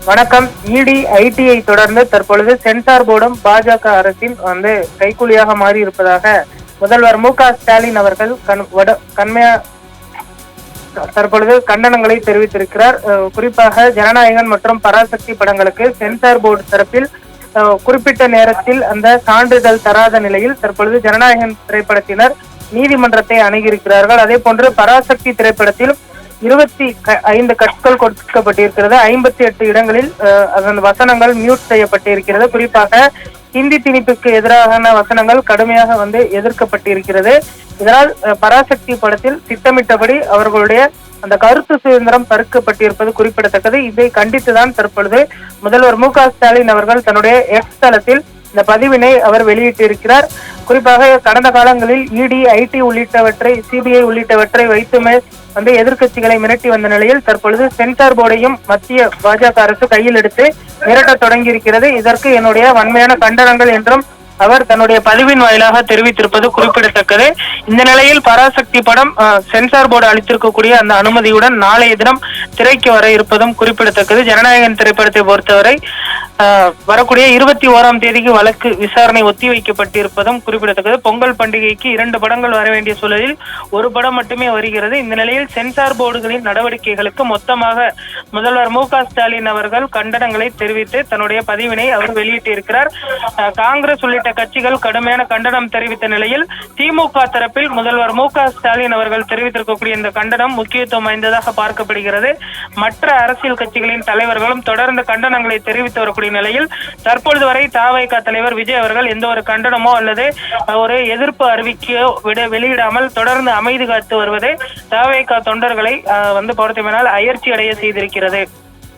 வணக்கம். இடி ஐடியை தொடர்ந்து தற்பொழுது சென்சார் போர்டும் பாஜக அரசின் கைக்கூலியாக மாறி இருப்பதாக முதல்வர் மு.க.ஸ்டாலின் அவர்கள் தற்பொழுது கண்டனங்களை தெரிவித்திருக்கிறார். குறிப்பாக ஜனநாயகன் மற்றும் பராசக்தி படங்களுக்கு சென்சார் போர்டு தரப்பில் குறிப்பிட்ட நேரத்தில் அந்த சான்றிதழ் தராத நிலையில் தற்பொழுது ஜனநாயகன் திரைப்படத்தினர் நீதிமன்றத்தை அணுகியிருக்கிறார்கள். அதே போன்று பராசக்தி திரைப்படத்தில் 25 கற்கள் கொடுக்கப்பட்டிருக்கிறது. 58 இடங்களில் அதன் வசனங்கள் மியூட் செய்யப்பட்டிருக்கிறது. குறிப்பாக ஹிந்தி திணிப்புக்கு எதிரான வசனங்கள் கடுமையாக எதிர்க்கப்பட்டிருக்கிறது. இதனால் பராசக்தி படத்தில் திட்டமிட்டபடி அவர்களுடைய அந்த கருத்து சுதந்திரம் தடுக்கப்பட்டிருப்பது குறிப்பிடத்தக்கது. இதை கண்டித்துதான் தற்பொழுது முதல்வர் மு.க.ஸ்டாலின் அவர்கள் தன்னுடைய எக்ஸ் தளத்தில் இந்த பதிவினை அவர் வெளியிட்டிருக்கிறார். குறிப்பாக கடந்த காலங்களில் இடி, ஐடி உள்ளிட்டவற்றை, சிபிஐ உள்ளிட்டவற்றை வைத்துமே எதிர்கட்சிகளை மிரட்டி வந்த நிலையில் தற்பொழுது சென்சார் போர்டையும் மத்திய பாஜக அரசு கையில் எடுத்து மிரட்ட தொடங்கி இருக்கிறது. இதற்கு என்னுடைய வன்மையான கண்டனங்கள் என்றும் அவர் தன்னுடைய பதிவின் வாயிலாக தெரிவித்திருப்பது குறிப்பிடத்தக்கது. இந்த நிலையில் பராசக்தி படம் சென்சார் போர்டு அளித்திருக்கக்கூடிய அந்த அனுமதியுடன் நாளைய தினம் திரைக்கு வர இருப்பதும் குறிப்பிடத்தக்கது. ஜனநாயகன் திரைப்படத்தை பொறுத்தவரை வரக்கூடிய 21ஆம் தேதிக்கு வழக்கு விசாரணை ஒத்திவைக்கப்பட்டிருப்பதும் குறிப்பிடத்தக்கது. பொங்கல் பண்டிகைக்கு 2 படங்கள் வர வேண்டிய சூழலில் ஒரு படம் மட்டுமே வருகிறது. இந்த நிலையில் சென்சார் போர்டுகளின் நடவடிக்கைகளுக்கு மொத்தமாக முதல்வர் மு.க.ஸ்டாலின் அவர்கள் கண்டனங்களை தெரிவித்து தன்னுடைய பதிவினை அவர் வெளியிட்டிருக்கிறார். காங்கிரஸ் உள்ளிட்ட கட்சிகள் கடுமையான கண்டனம் தெரிவித்த நிலையில் திமுக தரப்பில் முதல்வர் மு.க.ஸ்டாலின் அவர்கள் தெரிவித்திருக்கக்கூடிய இந்த கண்டனம் முக்கியத்துவம் வாய்ந்ததாக பார்க்கப்படுகிறது. மற்ற அரசியல் கட்சிகளின் தலைவர்களும் தொடர்ந்து கண்டனங்களை தெரிவித்து வரக்கூடிய நிலையில் தற்பொழுது வரை தவேக தலைவர் விஜய் அவர்கள் எந்த ஒரு கண்டனமோ அல்லது ஒரு எதிர்ப்பு அறிவிக்கையோ வெளியிடாமல் தொடர்ந்து அமைதி காத்து வருவது தவேக தொண்டர்களை பொறுத்தவரையில் அயற்சி அடைய செய்திருக்கிறது.